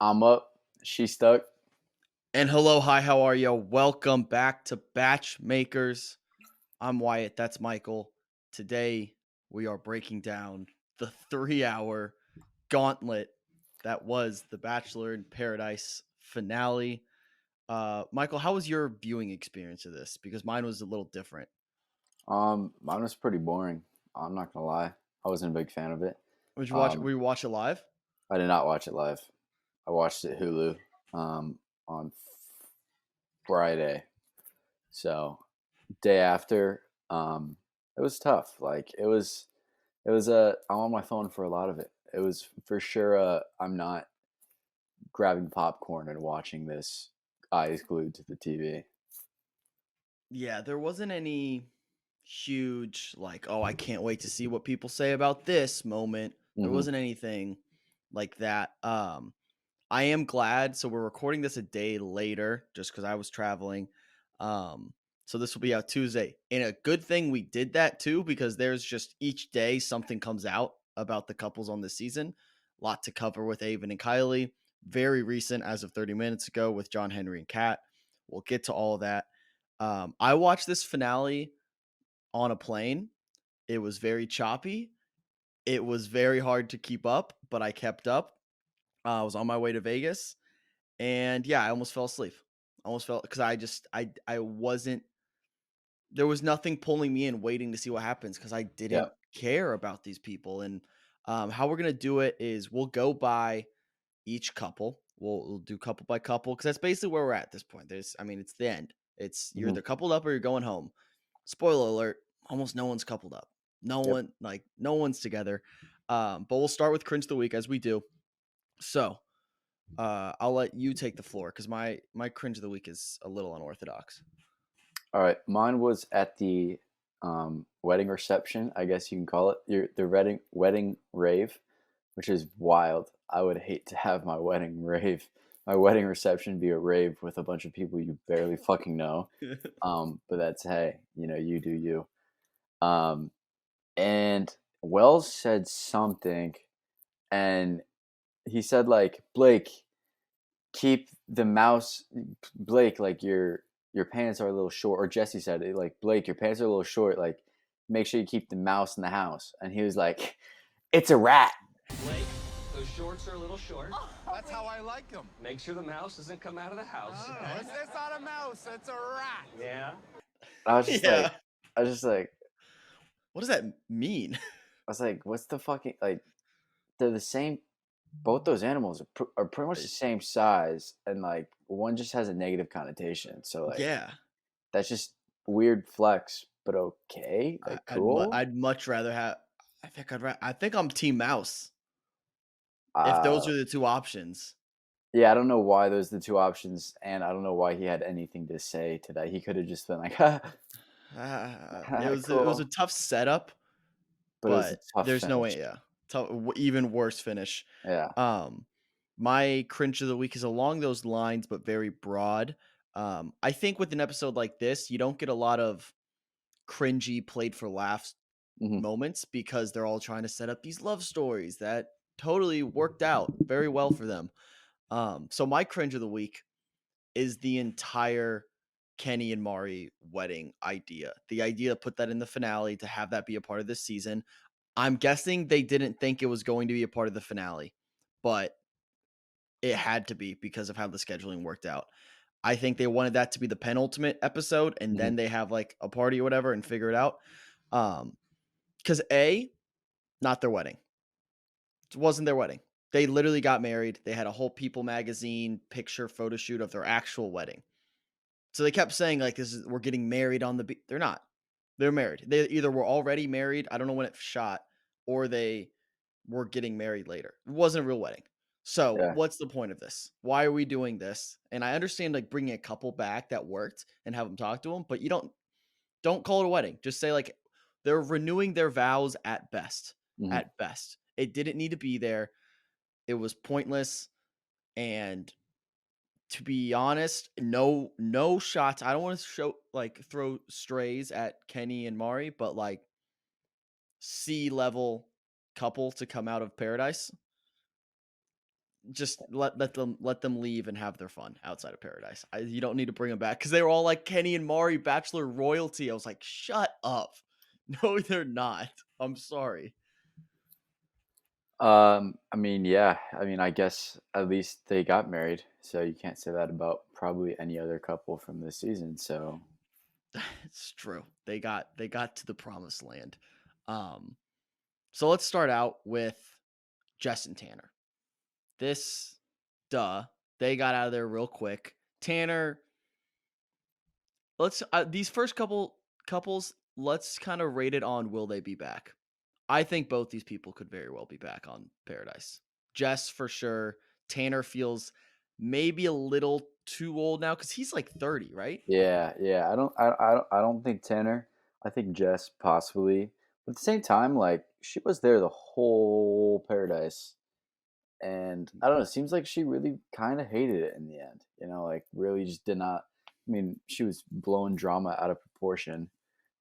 I'm up. She stuck. And hello, hi, how are you? Welcome back to BachMakers. I'm Wyatt, that's Michael. Today, we are breaking down the 3-hour gauntlet that was the Bachelor in Paradise finale. Michael, how was your viewing experience of this? Because mine was a little different. Mine was pretty boring. I'm not gonna lie. I wasn't a big fan of it. Did you watch? Um, Were you watch it live? I did not watch it live. I watched it Hulu on Friday. So day after, it was tough. I'm on my phone for a lot of it. It was for sure. I'm not grabbing popcorn and watching this eyes glued to the TV. Yeah, there wasn't any huge like, oh, I can't wait to see what people say about this moment. There Hmm. wasn't anything like that. I am glad. So we're recording this a day later just because I was traveling. So this will be out Tuesday. And a good thing we did that too, because there's just each day something comes out about the couples on this season. Lot to cover with Aven and Kylee. Very recent as of 30 minutes ago with John Henry and Kat. We'll get to all of that. I watched this finale on a plane. It was very choppy. It was very hard to keep up, but I kept up. I was on my way to Vegas, and yeah, I almost fell asleep. I almost fell because I wasn't. There was nothing pulling me in, waiting to see what happens because I Yeah. didn't care about these people. And how we're gonna do it is we'll go by each couple. We'll do couple by couple because that's basically where we're at this point. I mean, it's the end. It's you're Hmm. either coupled up or you're going home. Spoiler alert: almost no one's coupled up. Yep. No one's together. But we'll start with cringe of the week as we do. So, I'll let you take the floor because my cringe of the week is a little unorthodox. All right, mine was at the wedding reception, I guess you can call it the wedding rave, which is wild. I would hate to have my wedding reception be a rave with a bunch of people you barely fucking know. But that's hey, you do you. Um, and Wells said something, and he said like Blake, keep the mouse Blake, like your pants are a little short, or Jesse said it like Blake, your pants are a little short, like make sure you keep the mouse in the house. And he was like, it's a rat. Blake, those shorts are a little short. That's how I like them. Make sure the mouse doesn't come out of the house. Oh, it's not a mouse, it's a rat. Yeah. I was just like, Yeah. I was just like, What does that mean? I was like, what's the fucking like? They're the same. Both those animals are pretty much the same size, and like one just has a negative connotation. So like Yeah. that's just weird flex, but okay, like cool. I'd much rather have. I think I'm Team Mouse if those Uh, are the two options. Yeah, I don't know why those are the two options, and I don't know why he had anything to say to that. He could have just been like, It was a cool. tough setup, But it was a but tough there's no finish. way. Yeah, even worse finish. Yeah. Um, my cringe of the week is along those lines, but very broad. I think with an episode like this, you don't get a lot of cringy played for laughs Hmm. moments because they're all trying to set up these love stories that totally worked out very well for them. So my cringe of the week is the entire Kenny and Mari wedding idea. The idea to put that in the finale to have that be a part of this season. I'm guessing they didn't think it was going to be a part of the finale, but it had to be because of how the scheduling worked out. I think they wanted that to be the penultimate episode and Hmm. then they have like a party or whatever and figure it out. Because A, not their wedding. It wasn't their wedding. They literally got married. They had a whole People magazine picture photo shoot of their actual wedding. So they kept saying like we're getting married on the beach. They're not. They're married. They either were already married, I don't know when it shot, or they were getting married later. It wasn't a real wedding. So, Yeah. what's the point of this? Why are we doing this? And I understand like bringing a couple back that worked and have them talk to them, but you don't call it a wedding. Just say like they're renewing their vows at best. Hmm. At best. It didn't need to be there. It was pointless and to be honest, no shots. I don't want to throw strays at Kenny and Mari, but like C level couple to come out of paradise. just let them leave and have their fun outside of paradise. You don't need to bring them back because they were all like Kenny and Mari, Bachelor royalty. I was like, shut up. No, they're not. I'm sorry. I mean, yeah. I mean, I guess at least they got married, so you can't say that about probably any other couple from this season. So It's true. They got to the promised land. So let's start out with Jess and Tanner. This, they got out of there real quick. Tanner, let's these first couples, let's kind of rate it on will they be back. I think both these people could very well be back on Paradise. Jess for sure. Tanner feels maybe a little too old now because he's like 30, right? yeah, yeah. I don't think Tanner. I think Jess possibly. But at the same time, like she was there the whole Paradise, and I don't know. It seems like she really kind of hated it in the end. You know, like really just did not. I mean, she was blowing drama out of proportion.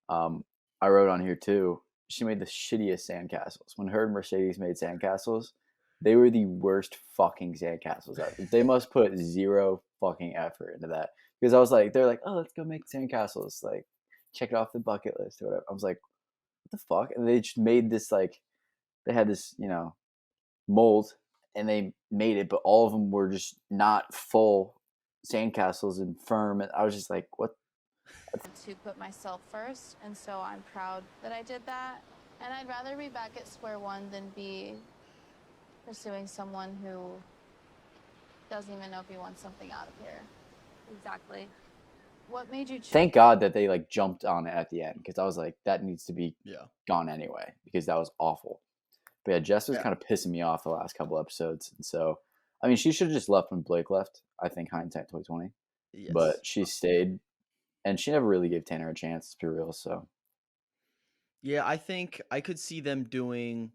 I wrote on here too. She made the shittiest sandcastles. When her and Mercedes made sandcastles, they were the worst fucking sandcastles ever. They must put zero fucking effort into that. Because I was like, they're like, oh, let's go make sandcastles. Like, check it off the bucket list or whatever. I was like, what the fuck? And they just made this like, they had this, mold, and they made it, but all of them were just not full sandcastles and firm. And I was just like, what? To put myself first, and so I'm proud that I did that. And I'd rather be back at square one than be pursuing someone who doesn't even know if he wants something out of here. Exactly. What made you choose? Thank God that they like jumped on it at the end, because I was like, that needs to be Yeah. gone anyway, because that was awful. But yeah, Jess was Yeah. kind of pissing me off the last couple episodes, and so I mean, she should have just left when Blake left. I think hindsight 2020, Yes. but she stayed, and she never really gave Tanner a chance to be real. So Yeah, I think I could see them doing,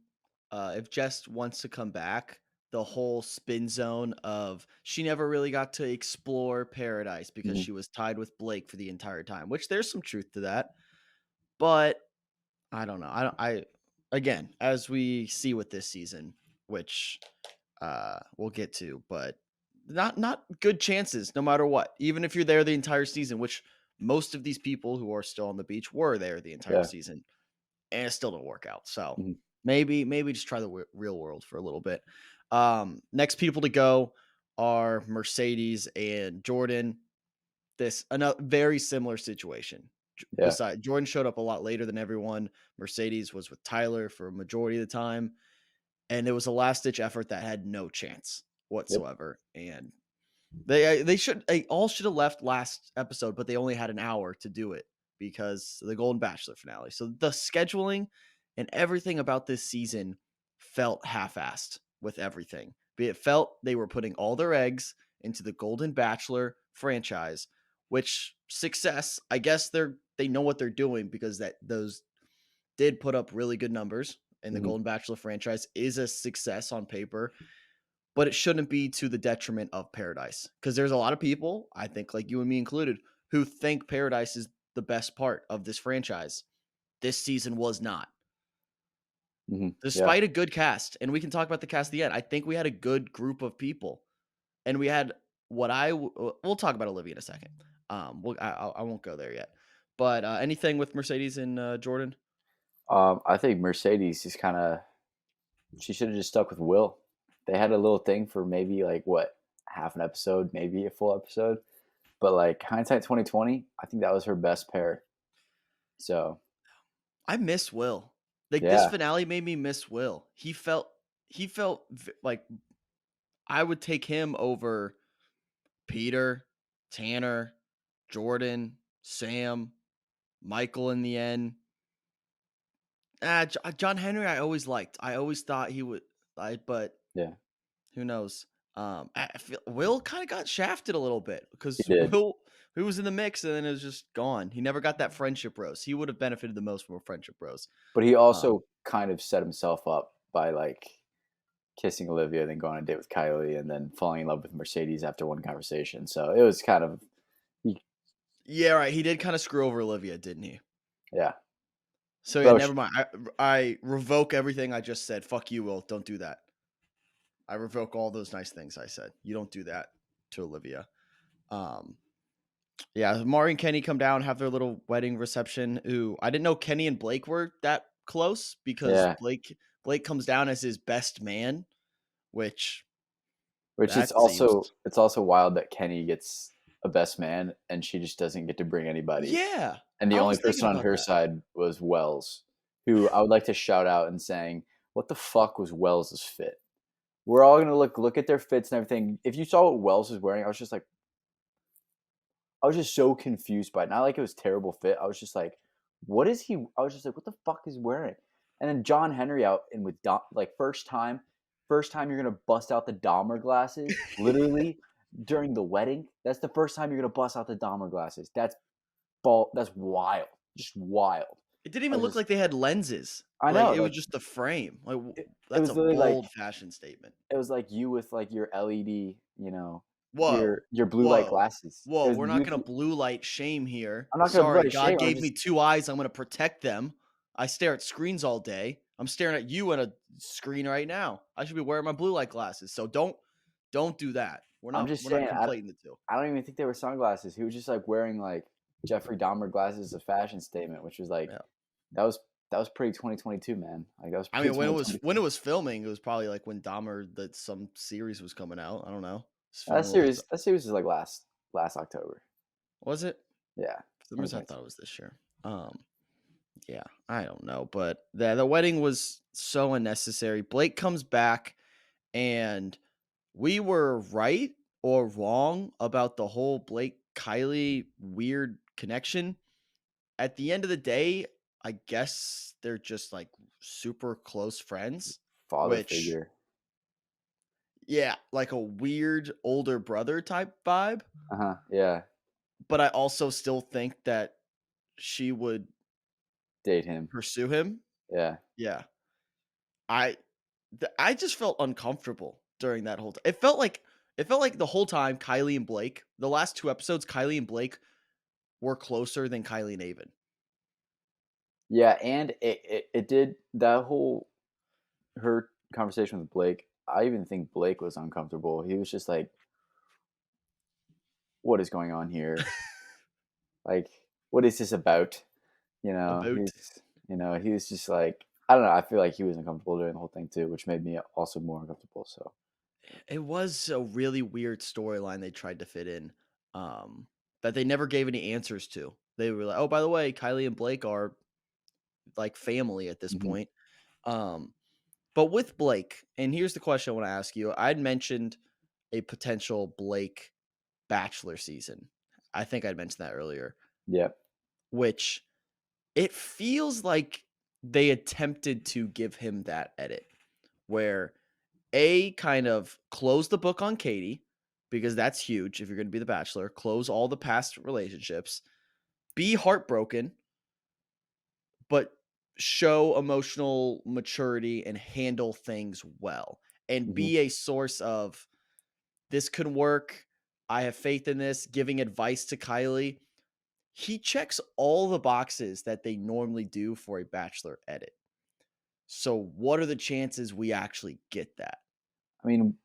if Jess wants to come back, the whole spin zone of she never really got to explore Paradise because Mhm. she was tied with Blake for the entire time, which there's some truth to that. But I don't know. Again, as we see with this season, which we'll get to, but not good chances no matter what. Even if you're there the entire season, which most of these people who are still on the beach were there the entire Yeah. season, and it still didn't work out. So Mhm. maybe just try the real world for a little bit. Next people to go are Mercedes and Jordan. This another very similar situation. Yeah. Besides, Jordan showed up a lot later than everyone. Mercedes was with Tyler for a majority of the time, and it was a last ditch effort that had no chance whatsoever. And they all should have left last episode, but they only had an hour to do it because of the Golden Bachelor finale. So the scheduling and everything about this season felt half-assed with everything. It felt they were putting all their eggs into the Golden Bachelor franchise, which success, I guess they know what they're doing because those did put up really good numbers, and the Mhm. Golden Bachelor franchise is a success on paper, but it shouldn't be to the detriment of Paradise, because there's a lot of people, I think like you and me included, who think Paradise is the best part of this franchise. This season was not. Yeah. Despite a good cast, and we can talk about the cast at the end. I think we had a good group of people, and we had we'll talk about Olivia in a second. I won't go there yet. But anything with Mercedes and Jordan? I think Mercedes is kind of. She should have just stuck with Will. They had a little thing for maybe like what, half an episode, maybe a full episode. But like hindsight 2020, I think that was her best pair. So I miss Will. Like this yeah, finale made me miss Will. He felt like I would take him over Peter, Tanner, Jordan, Sam, Michael in the end. John Henry, I always liked. I always thought he would. But yeah, who knows? I feel Will kind of got shafted a little bit he because did. Will was in the mix and then it was just gone. He never got that friendship rose. He would have benefited the most from a friendship rose. But he also kind of set himself up by like kissing Olivia, then going on a date with Kylie, and then falling in love with Mercedes after one conversation. So it was kind of, Yeah, right. He did kind of screw over Olivia, didn't he? yeah. So yeah, Bro, never mind. I revoke everything I just said. Fuck you, Will. Don't do that. I revoke all those nice things I said. You don't do that to Olivia. Yeah, Mari and Kenny come down, have their little wedding reception. Ooh, I didn't know Kenny and Blake were that close because Yeah, Blake comes down as his best man, which which that seems it's also wild that Kenny gets a best man and she just doesn't get to bring anybody. yeah. And the I only was thinking person on about her that. side was Wells, who I would like to shout out and saying, "What the fuck was Wells's fit?" We're all gonna look at their fits and everything. If you saw what Wells was wearing, I was just so confused by it. Not like it was terrible fit. I was just like, what is he? I was just like, what the fuck is he wearing? And then John Henry out and with first time you're gonna bust out the Dahmer glasses, literally during the wedding. That's the first time you're gonna bust out the Dahmer glasses. That's wild, just wild. It didn't I even was look just, like they had lenses. I Like know, it was like just the frame. Like it that's was a literally like bold fashion statement. it was like you with like your LED, Whoa. your blue light Whoa. glasses. It Whoa, was we're you not with gonna blue light shame here. I'm not gonna Sorry, bloody shame. God gave me two eyes. I'm gonna protect them. I stare at screens all day. I'm staring at you at a screen right now. I should be wearing my blue light glasses. So don't do that. I'm just We're not saying. conflating the two. I don't even think they were sunglasses. He was just like wearing like Jeffrey Dahmer glasses as a fashion statement, which was like Yeah. that was pretty 2022, man. Like that was I pretty mean, when 2022. it was filming, it was probably like when Dahmer that some series was coming out. I don't know. It's That filming a little. series was like last October. Was it? Yeah, For some reason, I 2022. thought it was this year. Yeah, I don't know, but the wedding was so unnecessary. Blake comes back, and we were right or wrong about the whole Blake Kylee weird connection. At the end of the day, I guess they're just like super close friends, Father which figure. yeah, like a weird older brother type vibe. Yeah, But I also still think that she would date him. pursue him. Yeah, Yeah. I I just felt uncomfortable during that whole it felt like the whole time Kylee and Blake, the last 2 episodes, Kylee and Blake were closer than Kylee and Aven. yeah, and it did that whole her conversation with Blake. I even think Blake was uncomfortable. He was just like, "What is going on here? Like, what is this about?" About He was just like, I don't know. I feel like he was uncomfortable during the whole thing too, which made me also more uncomfortable. So it was a really weird storyline they tried to fit in, that they never gave any answers to. They were like, "Oh, by the way, Kylee and Blake are like family at this Mhm. point." Um, but with Blake, and here's the question I want to ask you. I'd mentioned a potential Blake Bachelor season. I think I'd mentioned that earlier, Yeah. which it feels like they attempted to give him that edit where A kind of close the book on Katie because that's huge if you're going to be the Bachelor, close all the past relationships, be heartbroken, but show emotional maturity and handle things well and Hmm. be a source of this could work. I have faith in this, giving advice to Kylee. He checks all the boxes that they normally do for a Bachelor edit. So, what are the chances we actually get that? I mean,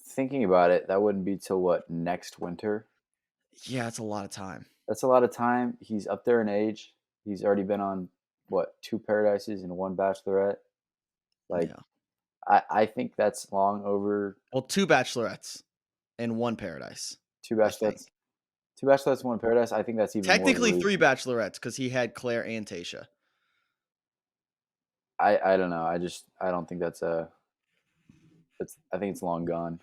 thinking about it, that wouldn't be till what, next winter? Yeah, it's a lot of time. That's a lot of time. He's up there in age. He's already been on what, 2 Paradises and 1 Bachelorette. Like, Yeah. I think that's long over. Well, 2 Bachelorettes and 1 Paradise, two I think. bachelorettes, 2 Bachelorettes, 1 Paradise. I think that's even more of a Technically 3 reason. Bachelorettes because he had Claire and Tasha. I don't know. I don't think that's a. I think it's long gone.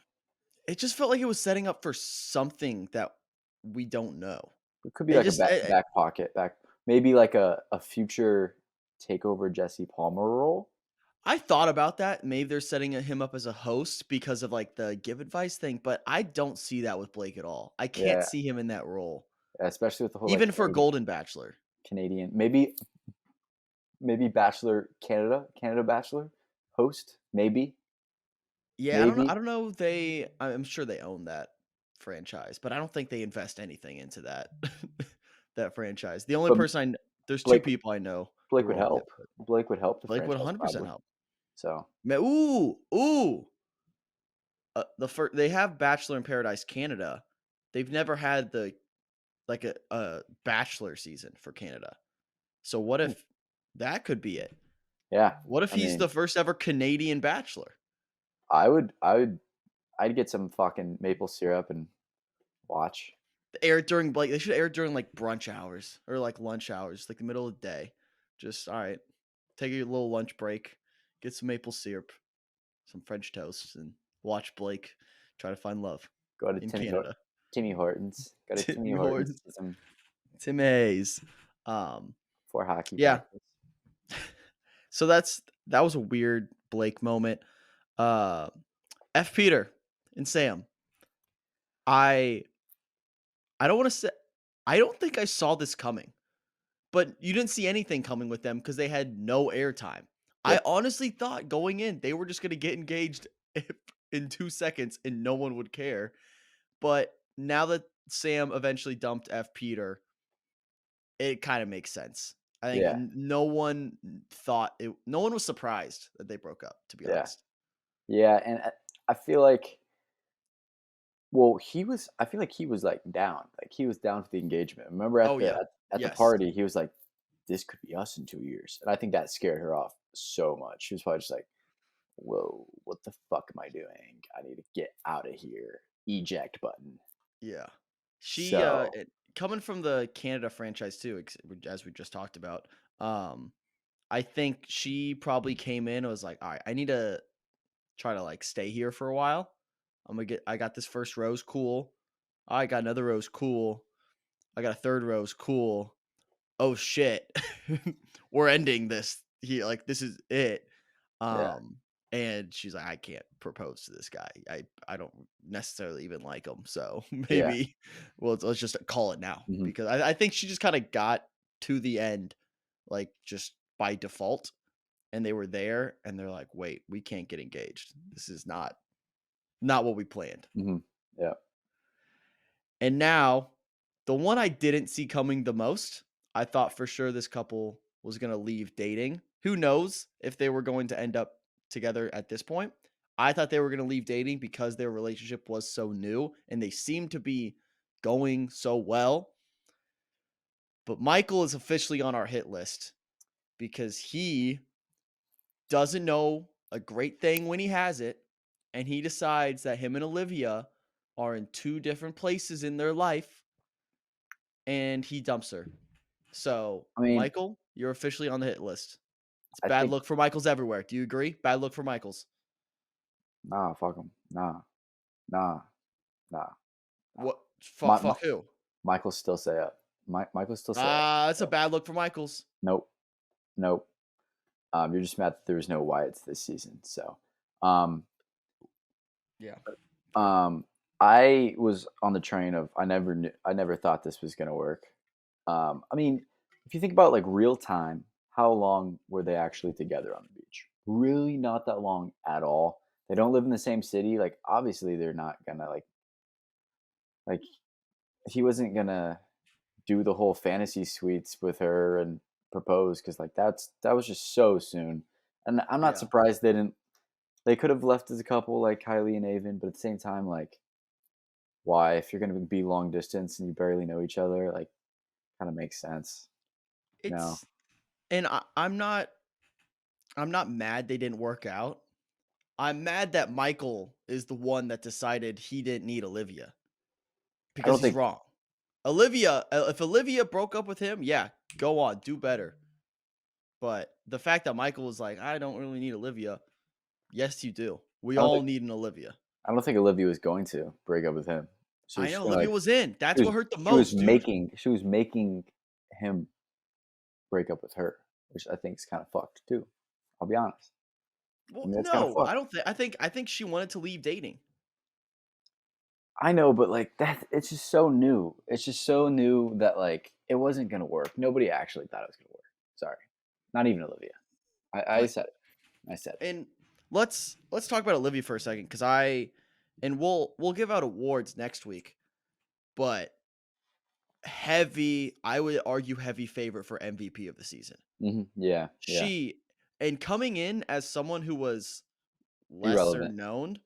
It just felt like it was setting up for something that we don't know. It could be It like a just, back pocket, maybe like a future takeover Jesse Palmer role. I thought about that. Maybe they're setting him up as a host because of like the give advice thing, but I don't see that with Blake at all. I can't Yeah, see him in that role, especially with the whole like even for Golden Bachelor. Canadian, maybe Bachelor Canada Bachelor host, maybe. Yeah, I Maybe. don't know. I'm sure they own that franchise, but I don't think they invest anything into that that franchise. The only But person there's 2 Blake people I know Blake who would own it. help. Blake would help the Blake would franchise 100% probably. help. So Ooh, ooh. they have Bachelor in Paradise Canada. They've never had a Bachelor season for Canada. So what if that could be it? Yeah. What if I he's mean, the first ever Canadian Bachelor? I'd get some fucking maple syrup and watch. They should air it during like brunch hours or like lunch hours, like the middle of the day. Just all right, take a little lunch break, get some maple syrup, some French toast, and watch Blake try to find love Go to in Canada. Timmy Hortons. Go to Timmy Tim Hortons. Hortons, Get some Tim Hayes. Um, for hockey yeah. practice. So that was a weird Blake moment. F. Peter and Sam. I don't want to say I don't think I saw this coming, but you didn't see anything coming with them because they had no airtime. I Yep. honestly thought going in they were just gonna get engaged in 2 seconds and no one would care. But now that Sam eventually dumped F. Peter, it kind of makes sense. I think Yeah. no one no one was surprised that they broke up, to be Yeah. honest. Yeah, and I feel like, well, I feel like he was like down. Like he was down for the engagement. Remember Oh, yeah. at the Yes. party, he was like, "This could be us in 2 years," and I think that scared her off so much. She was probably just like, "Whoa, what the fuck am I doing? I need to get out of here." Eject button. Yeah. She So coming from the Canada franchise too, as we just talked about. I think she probably came in and was like, "All right, I need to try to like stay here for a while. I got this first rose, cool. I got another rose, cool. I got a third rose, cool. Oh shit. We're ending this here. Like this is it." yeah. And she's like, "I can't propose to this guy. I don't necessarily even like him. So Yeah. maybe let's just call it now." Mhm. Because I think she just kind of got to the end, like just by default, and they were there, and they're like, "Wait, we can't get engaged. This is not what we planned." Mhm. Yeah. And now, the one I didn't see coming the most, I thought for sure this couple was going to leave dating. Who knows if they were going to end up together at this point? I thought they were going to leave dating because their relationship was so new and they seemed to be going so well. But Michael is officially on our hit list because he doesn't know a great thing when he has it. And he decides that him and Olivia are in two different places in their life and he dumps her. So, I mean, Michael, you're officially on the hit list. It's I bad think look for Michaels everywhere. Do you agree? Bad look for Michaels. nah, fuck him. Nah. Nah. What? My, Fuck who? Michael still say up. Michael still say up. That's a bad look for Michaels. Nope. Nope. You're just mad that there was no Wyatts this season. So, um, Yeah. I was on the train of I never thought this was gonna work. I mean, if you think about like real time, how long were they actually together on the beach? Really, not that long at all. They don't live in the same city. Like, obviously, they're not gonna like he wasn't gonna do the whole fantasy suites with her and propose because like that was just so soon. And I'm not Yeah. surprised they didn't. They could have left as a couple like Kylee and Aven, but at the same time, like, why? If you're gonna be long distance and you barely know each other, like, kind of makes sense. No, It's and I'm not mad they didn't work out. I'm mad that Michael is the one that decided he didn't need Olivia I because don't he's think. wrong. If Olivia broke up with him, yeah, go on, do better. But the fact that Michael was like, I don't really need Olivia. Yes, you do. We I don't all think. need an Olivia. I don't think Olivia was going to break up with him. She I was know just gonna Olivia like. was in. That's what hurt the She was most, dude. She was making him break up with her, which I think is kind of fucked too. I'll be honest. I Well, mean, that's kind of no, fucked. I don't think. I think she wanted to leave dating. I know, but like that, it's just so new. It's just so new that like it wasn't gonna work. Nobody actually thought it was gonna work. Sorry, not even Olivia. I But said it. I said it. and let's talk about Olivia for a second because we'll give out awards next week, but I would argue heavy favorite for MVP of the season. Yeah, yeah. She and coming in as someone who was lesser Irrelevant. known,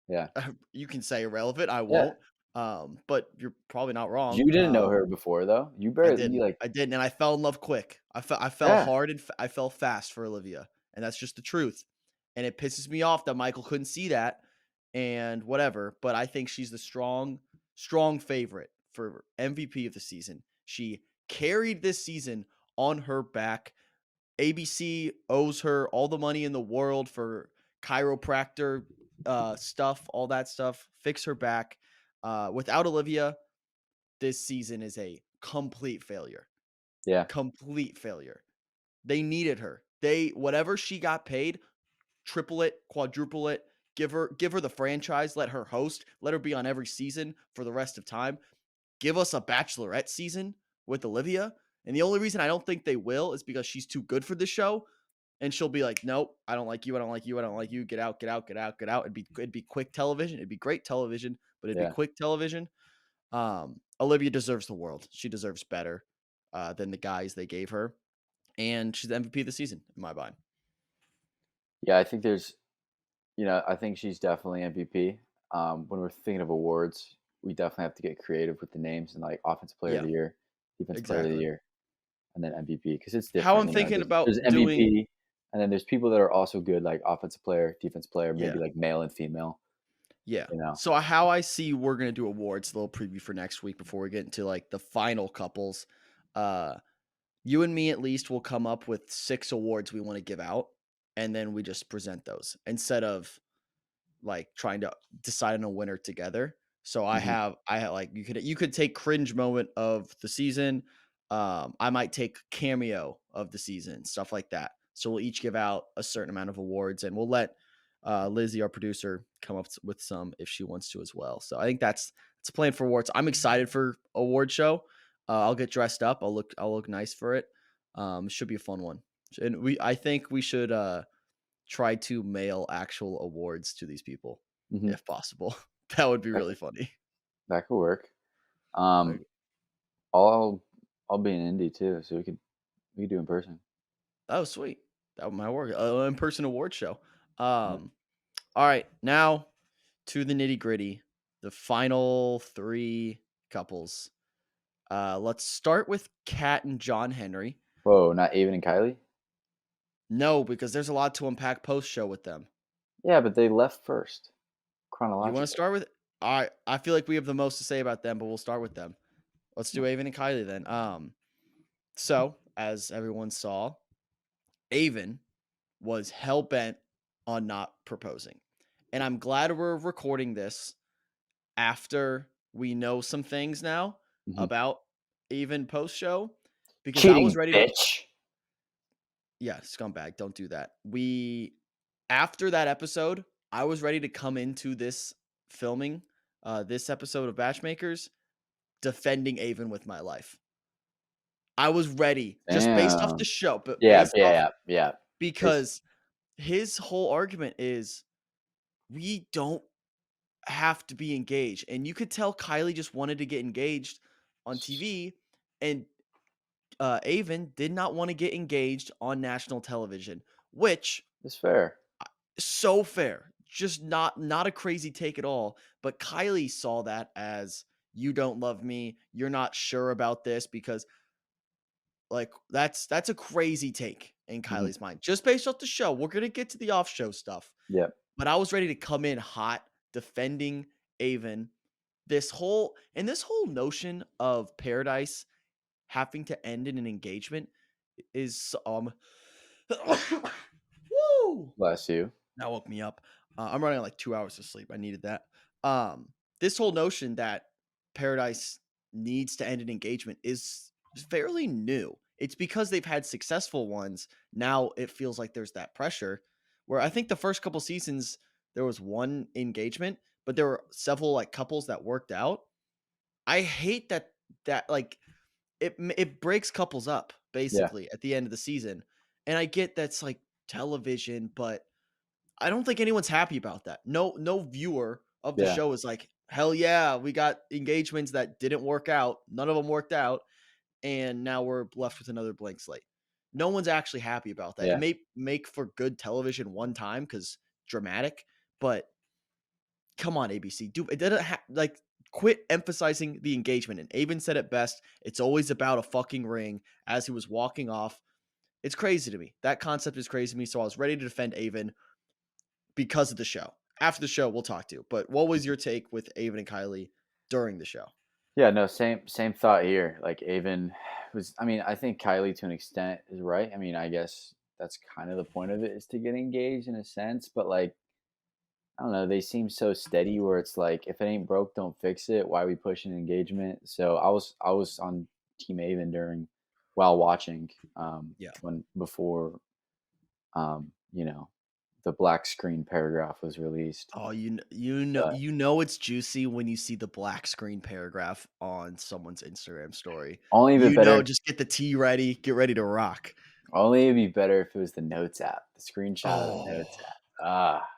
Yeah. You can say irrelevant. I Yeah. won't. But you're probably not wrong. You didn't know her before, though? You I barely you, didn't. like I didn't, and I fell in love quick. I fell Yeah. hard and I fell fast for Olivia, and that's just the truth. And it pisses me off that Michael couldn't see that and whatever, but I think she's the strong favorite for MVP of the season. She carried this season on her back. ABC owes her all the money in the world for chiropractor stuff, all that stuff. Fix her back. Without Olivia, this season is a complete failure. Yeah. Complete failure. They needed her. They whatever she got paid, triple it, quadruple it, give her the franchise, let her host, let her be on every season for the rest of time. Give us a Bachelorette season with Olivia. And the only reason I don't think they will is because she's too good for the show. And she'll be like, nope, I don't like you. I don't like you. I don't like you. Get out, get out, get out, get out. It'd be quick television. It'd be great television, but it'd be Yeah. quick television. Olivia deserves the world. She deserves better than the guys they gave her. And she's the MVP of the season, in my mind. Yeah, I think there's I think she's definitely MVP. When we're thinking of awards, we definitely have to get creative with the names and like offensive player of the year, defensive player of the Exactly. year, and then MVP because it's different. How I'm thinking about there's doing MVP, and then there's people that are also good like offensive player, defense player, maybe Yeah. like male and female. Yeah. You know. So how I see we're gonna do awards, a little preview for next week before we get into like the final couples. You and me at least will come up with 6 awards we want to give out, and then we just present those instead of like trying to decide on a winner together. So I Mhm. have like you could take cringe moment of the season. I might take cameo of the season, stuff like that. So we'll each give out a certain amount of awards, and we'll let Lizzie, our producer, come up with some if she wants to as well. So I think that's a plan for awards. I'm excited for award show. I'll get dressed up. I'll look nice for it. It should be a fun one, and I think we should try to mail actual awards to these people Mhm. if possible. That would be That, really funny. that could work. Like, I'll be in Indy too, so we could do in person. oh, sweet. That might work. In-person award show. Yeah. All right, now to the nitty gritty, the final 3 couples. Let's start with Kat and John Henry. Whoa, not Aven and Kylee? No, because there's a lot to unpack post show with them. Yeah, but they left first, You want to chronologically. start with? All right, I feel like we have the most to say about them, but we'll start with them. Let's do Yeah. Aven and Kylie then. So as everyone saw, Aven was hell bent on not proposing. And I'm glad we're recording this after we know some things now Mhm. about Aven post show because I was Cheating, ready to bitch. yeah, scumbag, don't do that. After that episode, I was ready to come into this filming this episode of BachMakers defending Aven with my life. I was ready just based off the Damn. show, but Yeah, based off yeah, yeah. because his whole argument is we don't have to be engaged. And you could tell Kylie just wanted to get engaged on TV, and Aven did not want to get engaged on national television, which It's fair. is so fair. Just not a crazy take at all. But Kylie saw that as you don't love me. You're not sure about this because like that's a crazy take in Mhm. Kylie's mind. Just based off the show. We're gonna get to the off show stuff. Yeah. But I was ready to come in hot defending Aven. This whole notion of Paradise having to end in an engagement is woo. Bless you. That woke me up. I'm running on like 2 hours of sleep. I needed that. This whole notion that Paradise needs to end an engagement is fairly new. It's because they've had successful ones. Now it feels like there's that pressure. Where I think the first couple seasons there was one engagement, but there were several like couples that worked out. I hate that like it breaks couples up Yeah. basically at the end of the season. And I get that's like television, but I don't think anyone's happy about that. No viewer of the Yeah. show is like, "Hell yeah, we got engagements that didn't work out. None of them worked out, and now we're left with another blank slate." No one's actually happy about that. It Yeah. may make for good television one time cuz dramatic, but come on, ABC, do it doesn't like quit emphasizing the engagement. And Aven said it best. It's always about a fucking ring. As he was walking off, it's crazy to me. That concept is crazy to me. So I was ready to defend Aven because of the show. After the show, we'll talk to you. But what was your take with Aven and Kylee during the show? Yeah, no, same thought here. Like Avon was, I mean, I think Kylie to an extent is right. I mean, I guess that's kind of the point of it, is to get engaged in a sense. But like, I don't know, they seem so steady where it's like, if it ain't broke, don't fix it. Why are we pushing engagement? So I was on Team Avon while watching, Yeah. when before, you know, the black screen paragraph was released. Oh, But you know it's juicy when you see the black screen paragraph on someone's Instagram story. only a bit better. Just get the tea ready, get ready to rock. Only it'd be better if it was the Notes app, the screenshot of the Notes Oh app. Ah,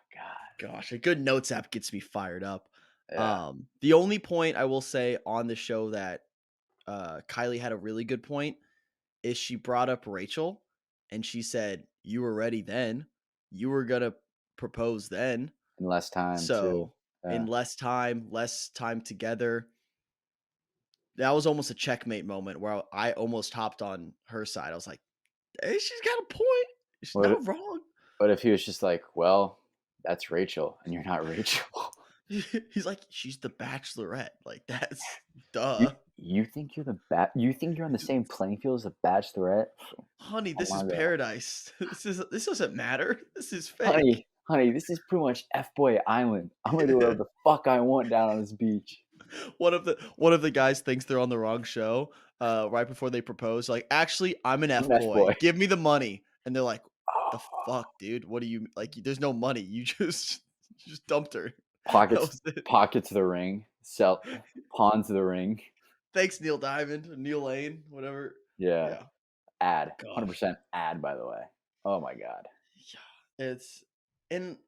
God. gosh, a good notes app gets me fired up. Yeah. The only point I will say on the show that Kylie had a really good point is she brought up Rachel and she said, "You were ready then. You were gonna propose then." In less time, too. So Yeah. in less time together. That was almost a checkmate moment where I almost hopped on her side. I was like, hey, she's got a point. She's What if, not wrong. what if he was just like, well, that's Rachel, and you're not Rachel? He's like, she's the Bachelorette. Like, that's You, duh. you think you're you think you're on the same playing field as a Bachelorette? Honey, Oh this is my God. paradise. This doesn't matter. This is fake. Honey, this is pretty much F-Boy Island. I'm gonna do whatever the fuck I want down on this beach. One of the guys thinks they're on the wrong show. Right before they propose, like, actually, I'm an I'm F an boy. F-boy. Give me the money. And they're like, the Oh, fuck, dude? What do you like? There's no money. You just dumped her. That pockets, was it. pockets the ring, pawns the ring. Thanks, Neil Diamond, Neil Lane, whatever. Yeah, Yeah. ad, Gosh. 100% ad. By the way, oh my God. Yeah. It's and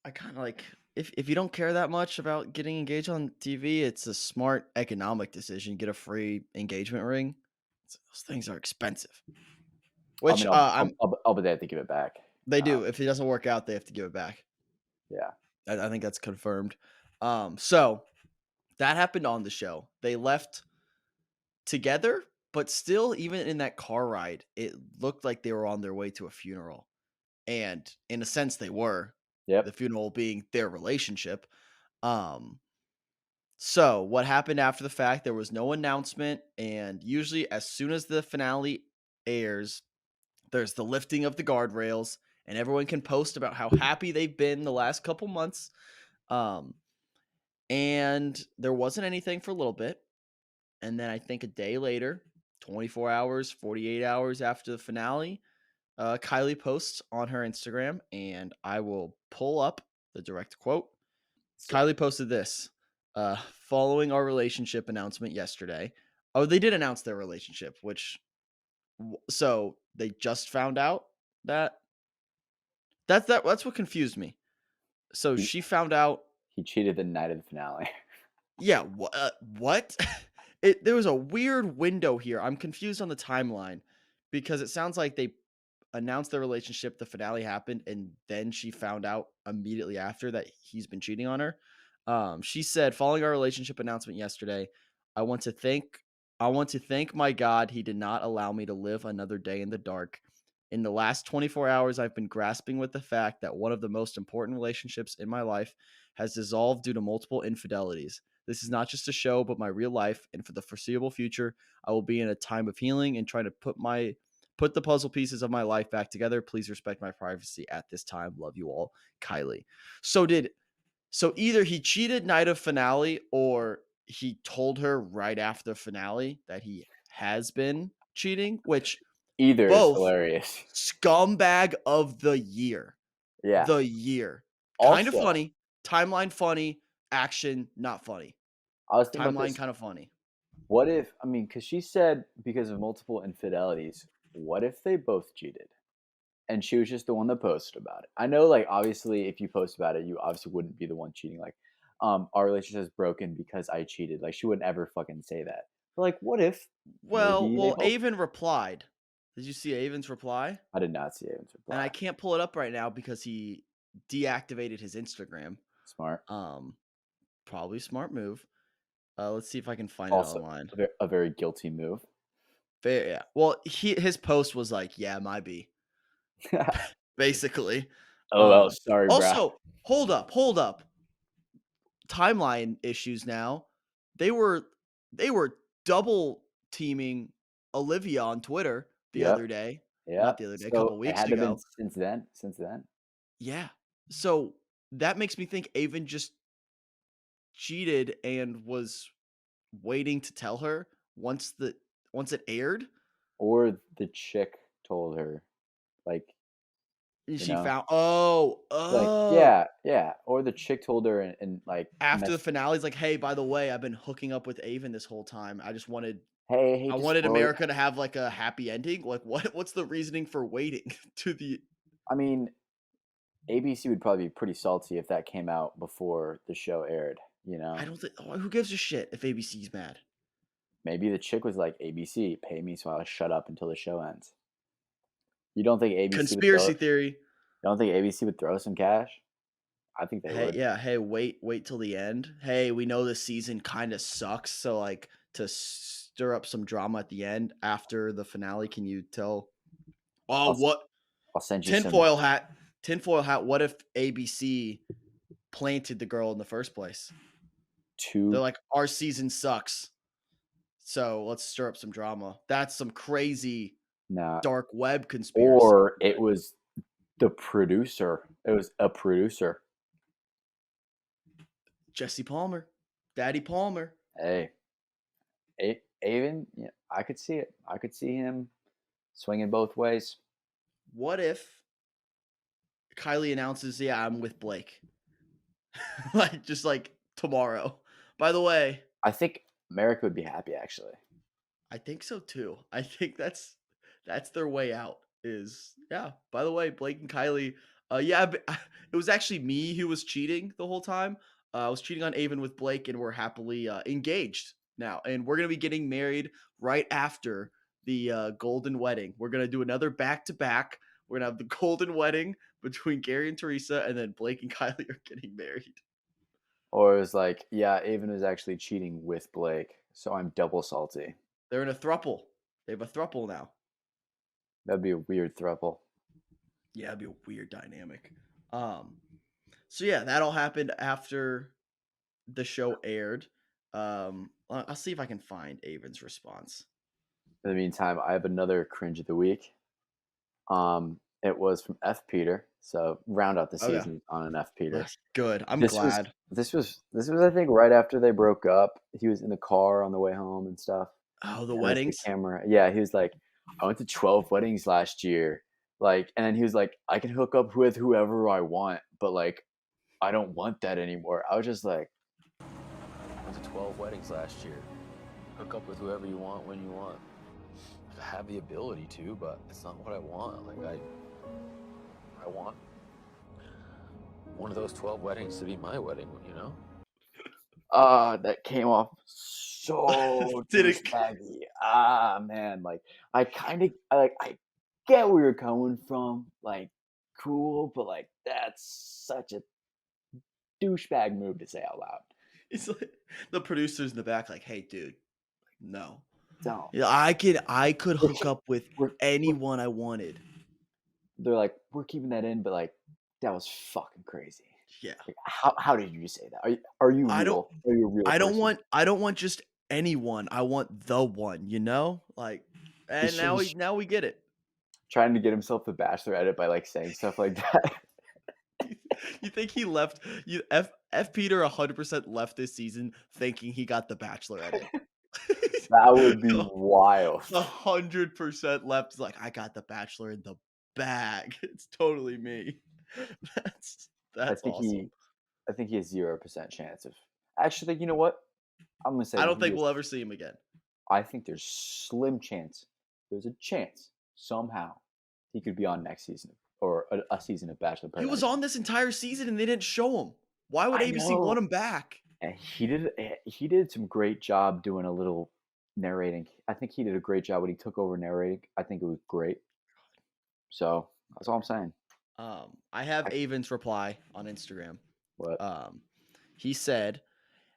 I kind of like if you don't care that much about getting engaged on TV, it's a smart economic decision. Get a free engagement ring. Those things are expensive. I Which mean, I'll bet they have to give it back. they do. If it doesn't work out, they have to give it back. Yeah. I think that's confirmed. So that happened on the show. They left together, but still, even in that car ride, it looked like they were on their way to a funeral. And in a sense, they were. Yep. The funeral being their relationship. So what happened after the fact? There was no announcement, and usually, as soon as the finale airs, there's the lifting of the guardrails, and everyone can post about how happy they've been the last couple months. And there wasn't anything for a little bit. And then I think a day later, 24 hours, 48 hours after the finale, Kylie posts on her Instagram, and I will pull up the direct quote. Kylie posted this, following our relationship announcement yesterday. Oh, they did announce their relationship, so they just found out that that's what confused me. So she found out he cheated the night of the finale. Yeah, what? There was a weird window here. I'm confused on the timeline because it sounds like they announced their relationship, the finale happened, and then she found out immediately after that he's been cheating on her. She said, following our relationship announcement yesterday, I want to thank my God he did not allow me to live another day in the dark. In the last 24 hours, I've been grasping with the fact that one of the most important relationships in my life has dissolved due to multiple infidelities. This is not just a show, but my real life, and for the foreseeable future, I will be in a time of healing and trying to put the puzzle pieces of my life back together. Please respect my privacy at this time. Love you all, Kylie. So either he cheated night of finale, or he told her right after the finale that he has been cheating, which Either is both hilarious. scumbag of the year. Yeah. The year. Also, Kind of funny. Timeline funny. Action not funny. I was thinking about Timeline this. kind of funny. What if, I mean, because she said because of multiple infidelities, what if they both cheated? And she was just the one that posted about it. I know, like, obviously, if you post about it, you obviously wouldn't be the one cheating. Like, our relationship is broken because I cheated. Like, she would never fucking say that. But, like, what if? Well, maybe they both- Aven replied. Did you see Aven's reply? I did not see Aven's reply. And I can't pull it up right now because he deactivated his Instagram. Smart. Probably smart move. Let's see if I can find it Also, online. a very guilty move. Fair, yeah. Well, his post was like, "Yeah, my B," basically. Oh, well, sorry, bruh. Also, hold up. Timeline issues now. They were double teaming Olivia on Twitter the Yep. other day. Yeah. Not the other day, a So couple it weeks had to have been ago. since then. Since then. Yeah. So that makes me think Aven just cheated and was waiting to tell her once it aired. Or the chick told her, like, And you she know, found like, yeah. Or the chick told her and like after the finale's like, "Hey, by the way, I've been hooking up with Aven this whole time. I just wanted hey, I hate I to wanted spoil it. America to have like a happy ending." Like what's the reasoning for waiting to the I mean, ABC would probably be pretty salty if that came out before the show aired. I don't think who gives a shit if ABC's mad? Maybe the chick was like, ABC, pay me so I'll shut up until the show ends. You don't think ABC would throw? Conspiracy You theory. don't think ABC would throw some cash? I think they Hey, would. yeah, hey, wait till the end. Hey, we know this season kind of sucks, so like to stir up some drama at the end after the finale, can you tell? Oh, I'll, what I'll send you some. tinfoil hat? Tinfoil hat. What if ABC planted the girl in the first place? They're Two. like, our season sucks, so let's stir up some drama. That's some crazy Nah. dark web conspiracy. Or it was the producer. It was a producer. Jesse Palmer, Daddy Palmer. Hey, Aven, yeah, I could see it. I could see him swinging both ways. What if Kylee announces, "Yeah, I'm with Blake," like just like tomorrow? By the way, I think America would be happy, actually. I think so too. I think that's their way out. Is yeah. By the way, Blake and Kylee. Yeah, it was actually me who was cheating the whole time. I was cheating on Aven with Blake, and we're happily engaged now, and we're gonna be getting married right after the golden wedding. We're gonna do another back to back. We're gonna have the golden wedding between Gary and Teresa, and then Blake and Kylie are getting married. Or it was like, yeah, Aven was actually cheating with Blake, so I'm double salty. They're in a thruple. They have a thruple now. That'd be a weird throuple. Yeah, it'd be a weird dynamic. So yeah, that all happened after the show aired. I'll see if I can find Aven's response. In the meantime, I have another cringe of the week. It was from F. Peter. So round out the season on an F. Peter. That's good. I'm This glad. this was I think right after they broke up. He was in the car on the way home and stuff. Oh, the And with weddings. the camera. Yeah, he was like, I went to 12 weddings last year. Like, and then he was like, I can hook up with whoever I want, but like, I don't want that anymore. I was just like, I went to 12 weddings last year. Hook up with whoever you want when you want. I have the ability to, but it's not what I want. Like I want one of those 12 weddings to be my wedding, you know? that came off so Did it- douchebaggy. Man, like I get where you're coming from, like cool, but like that's such a douchebag move to say out loud. It's like the producers in the back, like, "Hey, dude, no. Don't. Yeah, I could hook up with We're- anyone I wanted." They're like, we're keeping that in, but like that was fucking crazy. Yeah. Like, how did you say that? Are you real? I don't- Are you a real? I don't person? want just anyone. I want the one, you know? Like, and should- now we get it. Trying to get himself the Bachelor edit by like saying stuff like that. You think he left F Peter 100% left this season thinking he got the Bachelor edit. That would be wild. 100% left like, I got the Bachelor in the bag. It's totally me. That's awesome. I think he has 0% chance of. Actually, you know what? I'm gonna say I don't he think is- we'll ever see him again. I think there's slim chance. There's a chance somehow he could be on next season or a season of Bachelor. He was on this entire season and they didn't show him. Why would I ABC know. want him back? And he did some great job doing a little narrating. I think he did a great job when he took over narrating. I think it was great. So that's all I'm saying. I have Aven's reply on Instagram. What? He said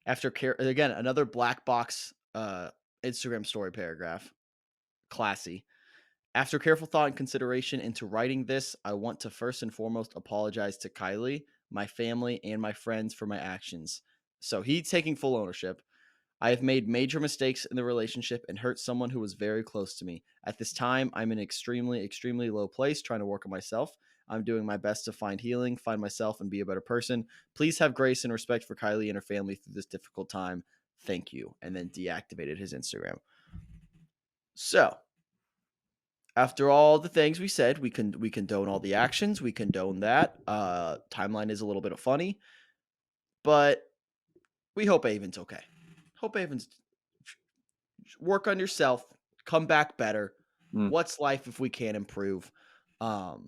again, another black box Instagram story paragraph. Classy. After careful thought and consideration into writing this, I want to first and foremost apologize to Kylee, my family, and my friends for my actions. So he's taking full ownership. I have made major mistakes in the relationship and hurt someone who was very close to me. At this time, I'm in an extremely, extremely low place trying to work on myself. I'm doing my best to find healing, find myself, and be a better person. Please have grace and respect for Kylee and her family through this difficult time. Thank you. And then deactivated his Instagram. So, after all the things we said, we condone all the actions. We condone that. Timeline is a little bit funny, but we hope Aven's okay. Hope Aven's work on yourself, come back better. What's life if we can't improve? Hope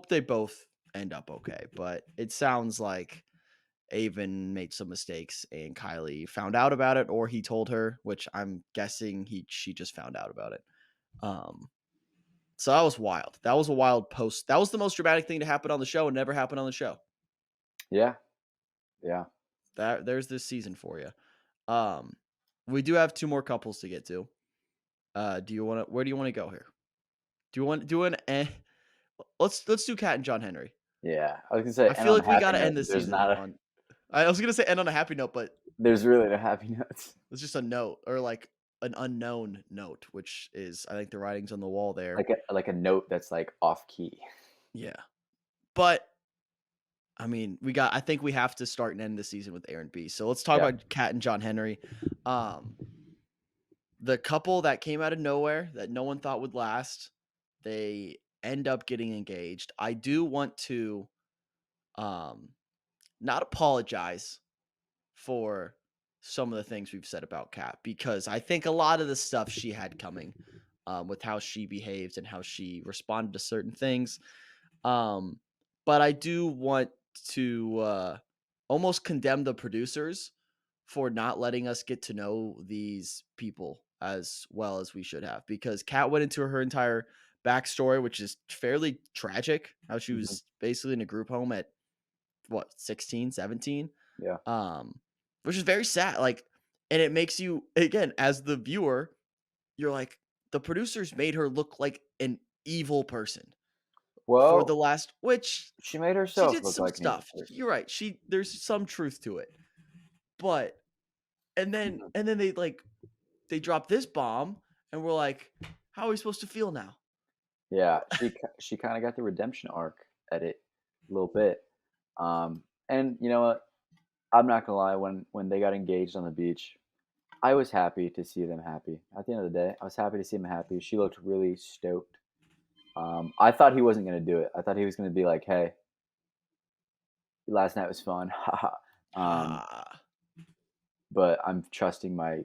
they both end up okay. But it sounds like Aven made some mistakes and Kylee found out about it, or he told her, which I'm guessing she just found out about it. So that was wild. That was a wild post. That was the most dramatic thing to happen on the show and never happened on the show. Yeah. There's this season for you. We do have 2 more couples to get to. Where do you want to go here? Do you want let's do Kat and John Henry. Yeah. I was gonna say I feel like we gotta end this season I was gonna say end on a happy note, but there's really no happy notes. It's just a note, or like an unknown note, which is, I think, the writing's on the wall there. Like a note that's like off key. Yeah. But I mean, I think we have to start and end the season with Aaron B. So let's talk about Kat and John Henry. The couple that came out of nowhere that no one thought would last, they end up getting engaged. I do want to not apologize for some of the things we've said about Kat, because I think a lot of the stuff she had coming with how she behaved and how she responded to certain things. But I do want to almost condemn the producers for not letting us get to know these people as well as we should have, because Kat went into her entire backstory, which is fairly tragic, how she was basically in a group home at 16, 17. Yeah. Which is very sad. Like, and it makes you, again, as the viewer, you're like, the producers made her look like an evil person. Well, for the last, which she made herself she did look some like stuff. an evil person. You're right. There's some truth to it, but and then they drop this bomb, and we're like, how are we supposed to feel now? Yeah, she kind of got the redemption arc at it a little bit. And you know what? I'm not gonna lie. When they got engaged on the beach, I was happy to see them happy. At the end of the day, I was happy to see them happy. She looked really stoked. I thought he wasn't gonna do it. I thought he was gonna be like, "Hey, last night was fun." But I'm trusting my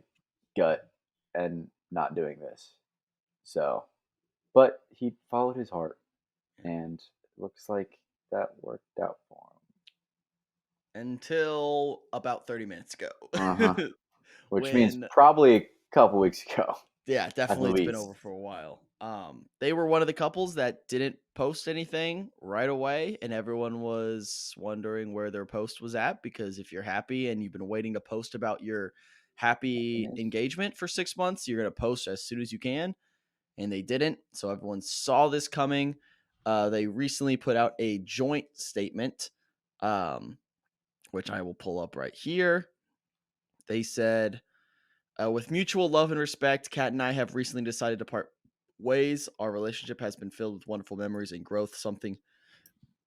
gut and not doing this. So, but he followed his heart, and it looks like that worked out for him. Until about 30 minutes ago. Which means probably a couple weeks ago. Yeah, definitely. It's been over for a while. They were one of the couples that didn't post anything right away, and everyone was wondering where their post was at, because if you're happy and you've been waiting to post about your happy engagement for 6 months, you're going to post as soon as you can, and they didn't. So everyone saw this coming. They recently put out a joint statement, which I will pull up right here. They said, with mutual love and respect, Kat and I have recently decided to part ways. Our relationship has been filled with wonderful memories and growth, something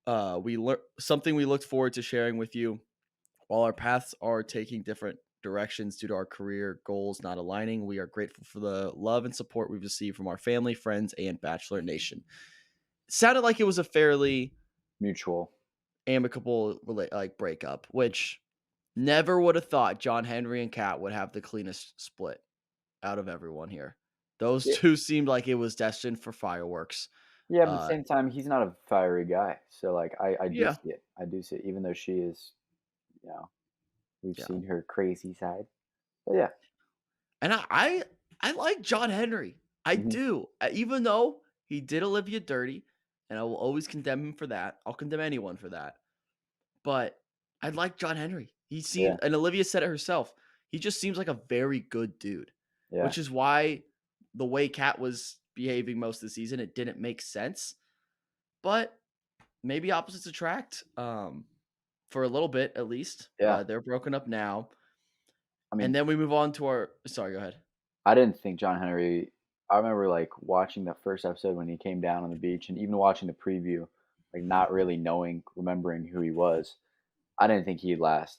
we looked forward to sharing with you. While our paths are taking different directions due to our career goals not aligning, we are grateful for the love and support we've received from our family, friends, and Bachelor Nation. It sounded like it was a fairly mutual, amicable breakup, which never would have thought John Henry and Kat would have the cleanest split out of everyone here. Those two seemed like it was destined for fireworks. Yeah, but at the same time, he's not a fiery guy. So, like, I do see it. I do see it, even though she is, we've seen her crazy side. But yeah. And I like John Henry. I do. Even though he did Olivia dirty, and I will always condemn him for that. I'll condemn anyone for that. but I like John Henry. He Yeah. seemed, and Olivia said it herself, he just seems like a very good dude, Yeah. which is why the way Kat was behaving most of the season, it didn't make sense. But maybe opposites attract for a little bit at least. Yeah. They're broken up now. I mean, And then we move on to our. Sorry, go ahead. I didn't think John Henry. I remember like watching that first episode when he came down on the beach, and even watching the preview, like not really remembering who he was. I didn't think he'd last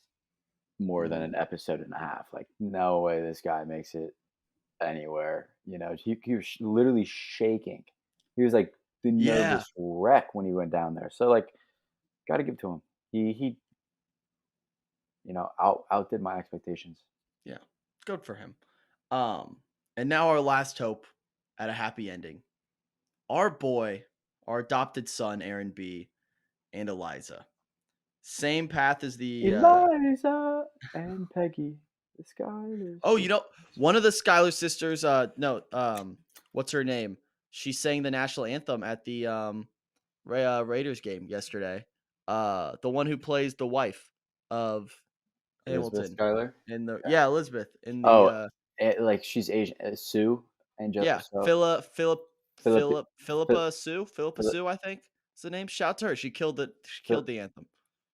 more than an episode and a half. Like, no way this guy makes it anywhere. You know, he was literally shaking. He was like the nervous wreck when he went down there. So like, got to give it to him. He outdid my expectations. Yeah, good for him. And now our last hope at a happy ending. Our boy, our adopted son, Aaron B, and Eliza. Same path as the Eliza and Peggy, the Skyler. Oh, one of the Skylar sisters, what's her name? She sang the national anthem at the Raiders game yesterday. The one who plays the wife of Elizabeth Hamilton Skyler. Elizabeth in the like she's Asian. Sue and Philippa Sue, I think is the name. Shout to her. She killed the anthem.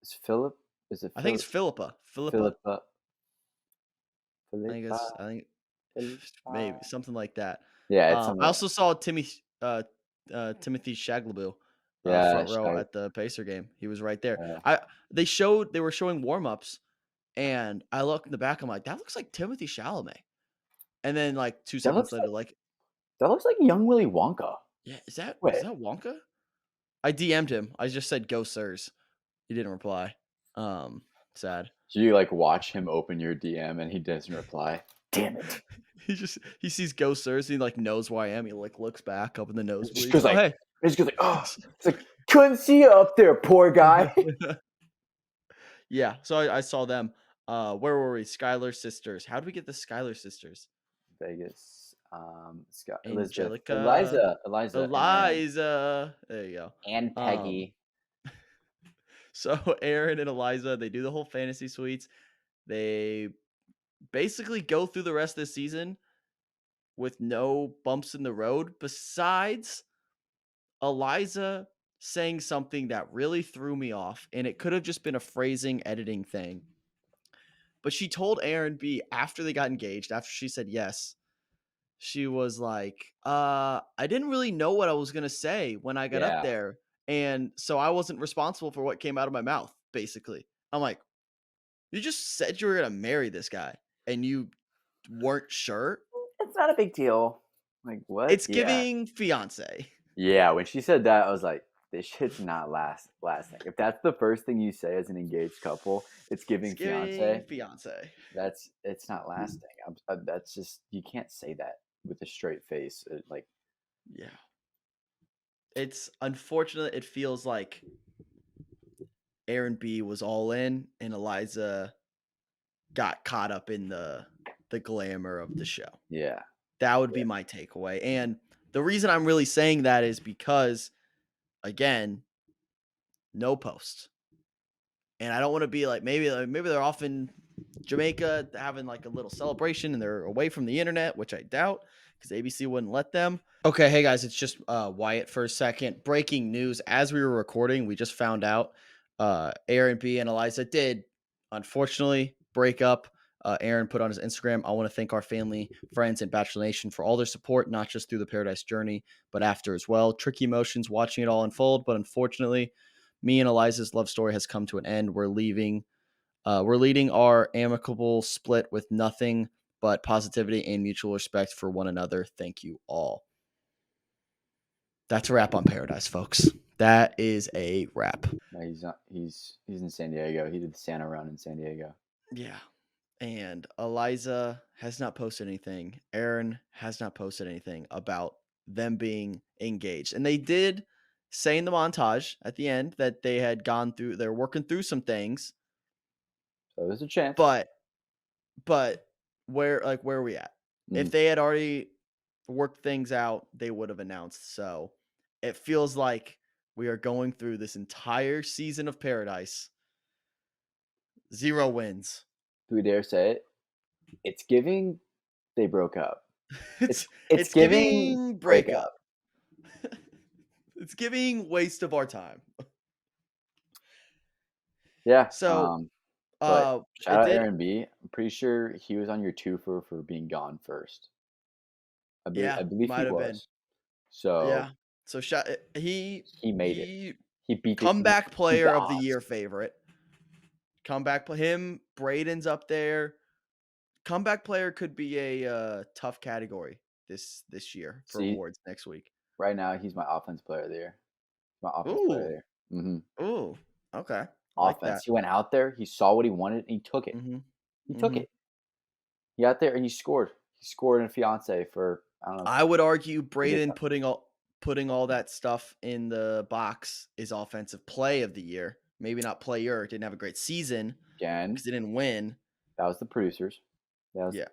Is Philip? Is it? I think it's Philippa. Philippa. I think maybe something like that. Yeah, it's I also saw Timothy Shaglaboo front row at the Pacer game. He was right there. They were showing warm-ups, and I looked in the back. I'm like, that looks like Timothy Chalamet. And then like 2 seconds later, that looks like young Willy Wonka. Yeah, is that Wonka? I DM'd him. I just said go sirs. He didn't reply. Sad. Do you like watch him open your DM and he doesn't reply? Damn it. he sees go sirs and he like knows who I am. He like looks back up in the nosebleed. Just goes like, it's like couldn't see you up there, poor guy. Yeah, so I saw them. Where were we? Skylar sisters. How did we get the Skylar sisters? Vegas. Angelica. Eliza. There you go. And Peggy. So Aaron and Eliza, they do the whole fantasy suites. They basically go through the rest of the season with no bumps in the road, besides Eliza saying something that really threw me off, and it could have just been a phrasing editing thing. But she told Aaron B after they got engaged, after she said yes, she was like, I didn't really know what I was going to say when I got up there. And so I wasn't responsible for what came out of my mouth, basically. I'm like, you just said you were going to marry this guy and you weren't sure? It's not a big deal. Like, what? It's giving fiance. Yeah, when she said that, I was like, this shit's not lasting. If that's the first thing you say as an engaged couple, it's giving fiance. It's not lasting. That's just, you can't say that with a straight face. Yeah. It's unfortunate. It feels like Aaron B was all in and Eliza got caught up in the glamour of the show. Yeah. That would be my takeaway. And the reason I'm really saying that is because, again, no post. And I don't want to be like, maybe they're off in Jamaica having like a little celebration and they're away from the internet, which I doubt because ABC wouldn't let them. Okay, hey guys, it's just Wyatt for a second. Breaking news. As we were recording, we just found out Aaron B and Eliza did, unfortunately, break up. Aaron put on his Instagram, I want to thank our family, friends, and Bachelor Nation for all their support, not just through the Paradise journey, but after as well. Tricky emotions watching it all unfold, but unfortunately, me and Eliza's love story has come to an end. We're leading our amicable split with nothing but positivity and mutual respect for one another. Thank you all. That's a wrap on Paradise, folks. That is a wrap. No, he's not. He's in San Diego. He did the Santa run in San Diego. Yeah. And Eliza has not posted anything. Aaron has not posted anything about them being engaged. And they did say in the montage at the end that they had they're working through some things. So there's a chance. But where are we at? If they had already worked things out, they would have announced. So it feels like we are going through this entire season of Paradise 0 wins. Do we dare say it? It's giving they broke up. It's It's giving breakup. breakup. It's giving waste of our time. Yeah. So, But shout it out did. Aaron B. I'm pretty sure he was on your twofer for being gone first. I Yeah, believe he might have been. was. So Yeah. So he he made it. he He beat the comeback player of the odds. year favorite. Him, Braden's up there. Comeback player could be a tough category this year for See, awards next week. right now he's my offense player of the year. My offense player of the Ooh. year. Mm-hmm. Ooh. Okay. I like Offense. that. He went out there. He saw what he wanted, and he took it. Mm-hmm. He took it. He got there and he scored. He scored in Fiance for I don't know. I would argue Braden time. putting all that stuff in the box is offensive play of the year. Maybe not player. Didn't have a great season Again, because he didn't win. that was the producers. That was Yeah.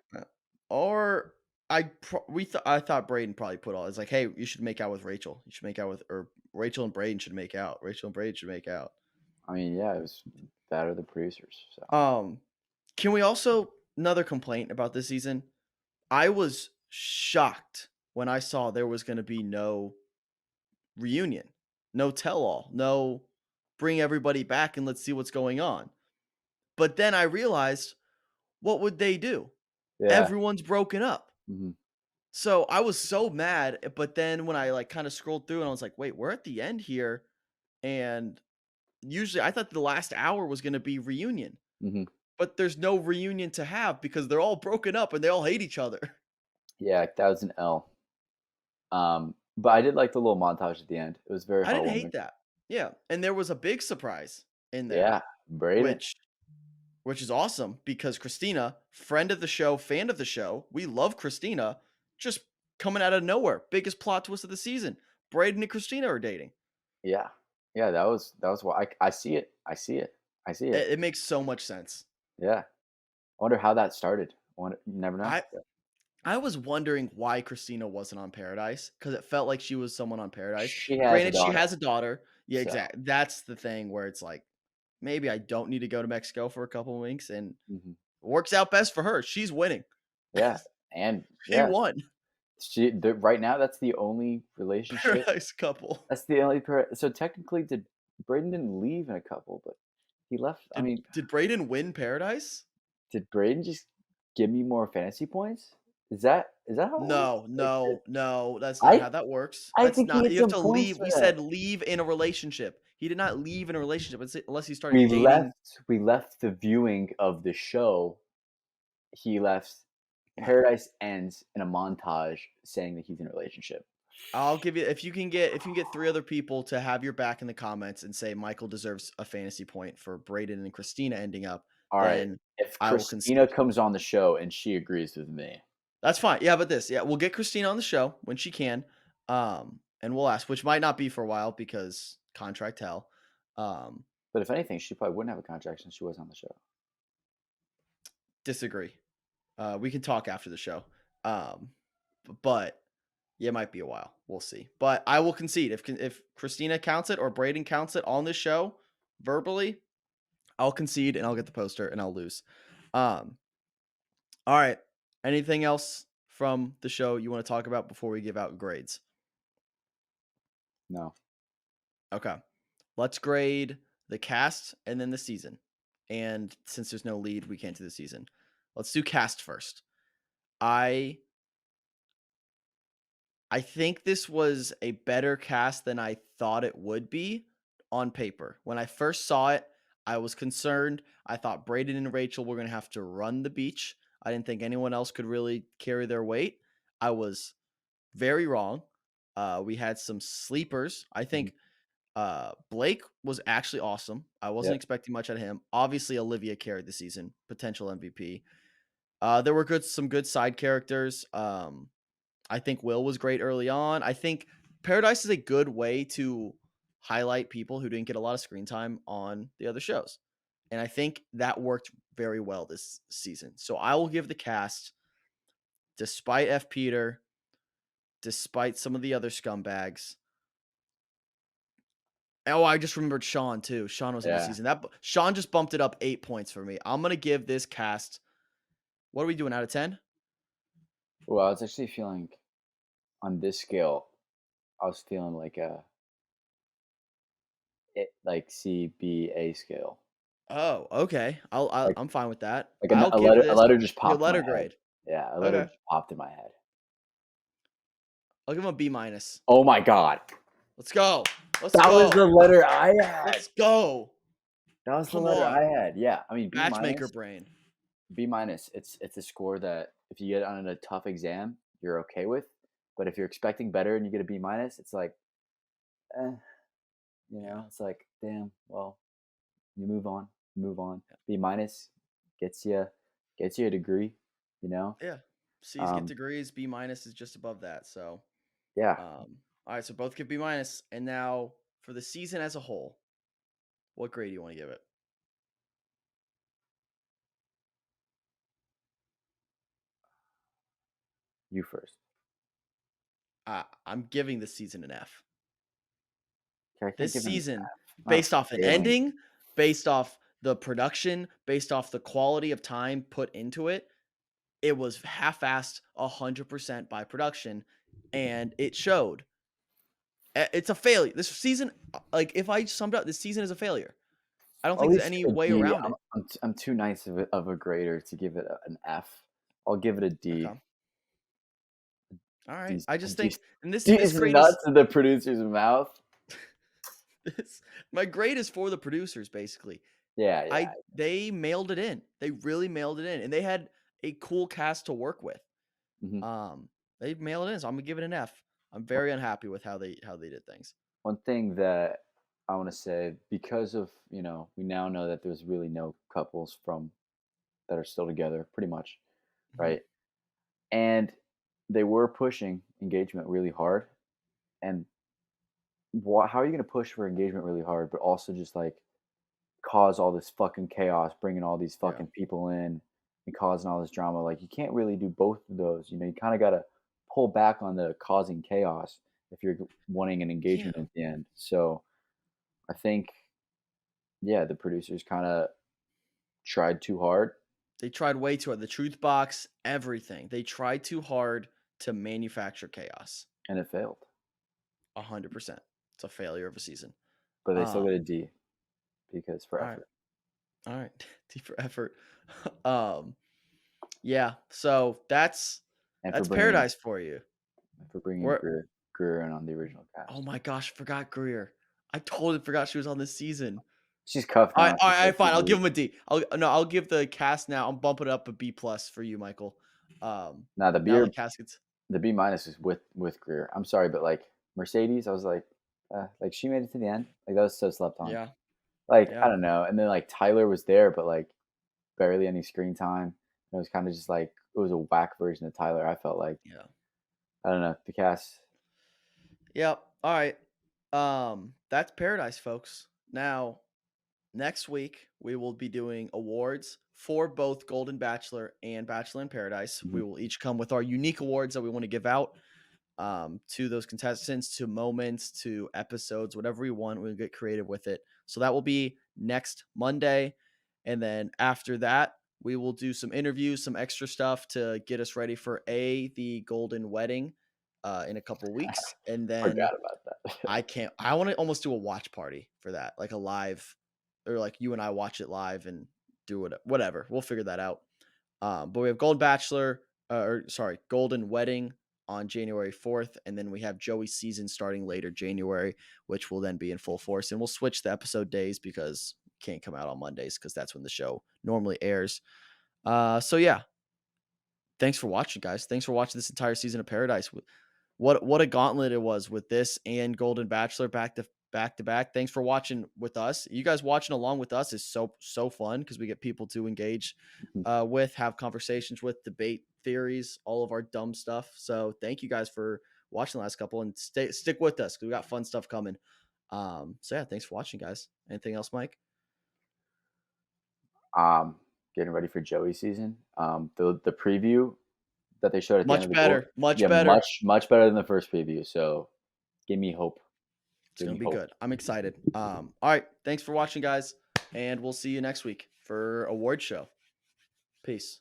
Or I thought Braden probably put all. It's like, hey, you should make out with Rachel. You should make out with, or Rachel and Braden should make out. Rachel and Braden should make out. I mean, yeah, it was that or the producers. So Can we also another complaint about this season? I was shocked when I saw there was going to be no reunion, no tell-all, no bring everybody back and let's see what's going on. But then I realized, what would they do? yeah. Everyone's broken up. Mhm. So I was so mad, but then when I like kind of scrolled through and I was like, wait, we're at the end here. And usually I thought the last hour was going to be reunion, Mhm. but there's no reunion to have because they're all broken up and they all hate each other. Yeah, that was an L. But I did like the little montage at the end. It was very I didn't heartwarming. hate that. Yeah. And there was a big surprise in there, Yeah, Braden. which is awesome because Christina, friend of the show, fan of the show, we love Christina, just coming out of nowhere. Biggest plot twist of the season. Braden and Christina are dating. Yeah, yeah, that was why I see it. I see it. I see it. It makes so much sense. Yeah. I wonder how that started. You never know. I was wondering why Christina wasn't on Paradise because it felt like she was someone on Paradise. She has Granted, a she daughter. has a daughter. Yeah, So. exactly. That's the thing where it's like, maybe I don't need to go to Mexico for a couple of weeks, and Mhm. it works out best for her. She's winning. Yeah, and She won. Right now that's the only relationship. Paradise couple. That's the only so technically Braden didn't leave in a couple, but he left. I mean, Did Braden win Paradise? did Braden just give me more fantasy points? Is that how it No, works? no, that's not how that works. I That's think he not. had You have some to points leave. for We that. said leave in a relationship. He did not leave in a relationship unless he started dating. We left the viewing of the show. He left. Paradise ends in a montage saying that he's in a relationship. I'll give you if you can get 3 other people to have your back in the comments and say Michael deserves a fantasy point for Braden and Christina ending up. All right. then If I will Christina concede. comes on the show and she agrees with me, That's fine. Yeah, but we'll get Christina on the show when she can. And we'll ask, which might not be for a while because contract hell. but if anything, she probably wouldn't have a contract since she was on the show. Disagree. We can talk after the show. But yeah, it might be a while. We'll see. But I will concede if Christina counts it or Braden counts it on this show verbally, I'll concede and I'll get the poster and I'll lose. All right. Anything else from the show you want to talk about before we give out grades? No. Okay. Let's grade the cast and then the season. And since there's no lead, we can't do the season. Let's do cast first. I think this was a better cast than I thought it would be on paper. When I first saw it, I was concerned. I thought Braden and Rachel were going to have to run the beach. I didn't think anyone else could really carry their weight. I was very wrong. We had some sleepers. I think Blake was actually awesome. I wasn't expecting much out of him. Obviously, Olivia carried the season, potential MVP. There were some good side characters. I think Will was great early on. I think Paradise is a good way to highlight people who didn't get a lot of screen time on the other shows. And I think that worked very well this season. So I will give the cast, despite F. Peter, despite some of the other scumbags, Oh, I just remembered Sean too. Sean was in the Yeah. season. Sean just bumped it up 8 points for me. I'm gonna give this cast. What are we doing out of 10? Well, I was actually feeling on this scale. I was feeling like C B A scale. Oh, okay. Like I'm fine with that. like I'll a give letter a this letter just your popped in my letter head. grade. Yeah, a letter Okay. just popped in my head. I'll give him a B minus. Oh my god. Let's go. Let's That was the go. letter I had. Let's go. That was the Come letter I on. had. Yeah. I mean, B Matchmaker minus. brain. B minus. It's a score that if you get on a tough exam, you're okay with. But if you're expecting better and you get a B minus, it's like, it's like, damn. Well, you move on. B minus gets you a degree. You know. Yeah. C's get Um, degrees. B minus is just above that. So, yeah. all right. So both get B minus. And now for the season as a whole, what grade do you want to give it? You first. I'm giving this season an F. Okay, I can't This give it an season, F. Not based off an failing. ending, based off the production, based off the quality of time put into it, it was half-assed 100% by production, and it showed. It's a failure. This season, like if I summed up, this season is a failure. I don't I'll think at there's least any give a way D. around it. I'm too nice of a grader to give it an F. I'll give it a D. Okay. All right. D's, I just D's, think, and this D's grade nuts in the producer's mouth. my grade is for the producers, basically. Yeah. They mailed it in. They really mailed it in, and they had a cool cast to work with. Mhm. They mailed it in, so I'm gonna give it an F. I'm very unhappy with how they did things. One thing that I want to say, because of we now know that there's really no couples that are still together, pretty much, Mhm. right? And they were pushing engagement really hard, and how are you going to push for engagement really hard, but also just like cause all this fucking chaos, bringing all these Yeah. fucking people in and causing all this drama? Like, you can't really do both of those. You kind of got to pull back on the causing chaos if you're wanting an engagement Yeah. at the end. So I think, yeah, the producers kind of tried too hard. They tried way too hard. The truth box, everything. They tried too hard to manufacture chaos. And it failed. 100%. It's a failure of a season. But they still Um, get a D because for all right. effort. All right. D for effort. Yeah. So that's And for bringing paradise for you. We're, Greer in on the original cast. oh my gosh, forgot Greer. I totally forgot she was on this season. She's cuffed All now. right, all right, fine. I'll give him a D. I'll give the cast now. I'm bumping it up a B plus for you, Michael. Now Now the caskets. the B minus is with Greer. I'm sorry, but like Mercedes, I was like she made it to the end. Like, that was so slept on. Yeah. Like, Yeah. I don't know. And then like Tyler was there, but like barely any screen time. It was kind of just like it was a whack version of Tyler. I felt like. Yeah. I don't know, the cast. Yep. All right. That's paradise, folks. Now, next week we will be doing awards for both Golden Bachelor and Bachelor in Paradise. Mhm. We will each come with our unique awards that we want to give out to those contestants, to moments, to episodes, whatever we want. We'll get creative with it. So that will be next Monday. And then after that, we will do some interviews, some extra stuff to get us ready for the Golden Wedding in a couple weeks. And then Forgot about that. I want to almost do a watch party for that, like a live, or like you and I watch it live and do it, whatever. We'll figure that out. But we have Golden Bachelor, Golden Wedding on January 4th. And then we have Joey's season starting later January, which will then be in full force. And we'll switch the episode days because it can't come out on Mondays because that's when the show normally airs. So yeah. Thanks for watching, guys. Thanks for watching this entire season of Paradise. What a gauntlet it was with this and Golden Bachelor back to back. Thanks for watching with us. You guys watching along with us is so fun because we get people to engage with, have conversations with, debate theories, all of our dumb stuff. So thank you guys for watching the last couple and stick with us because we got fun stuff coming. So yeah, thanks for watching, guys. Anything else, Mike? Getting ready for Joey's season. The preview that they showed at the end of the Much better. much better than the first preview. So give me hope. It's going me to be hope. good. I'm excited. All right. Thanks for watching, guys. And we'll see you next week for award show. Peace.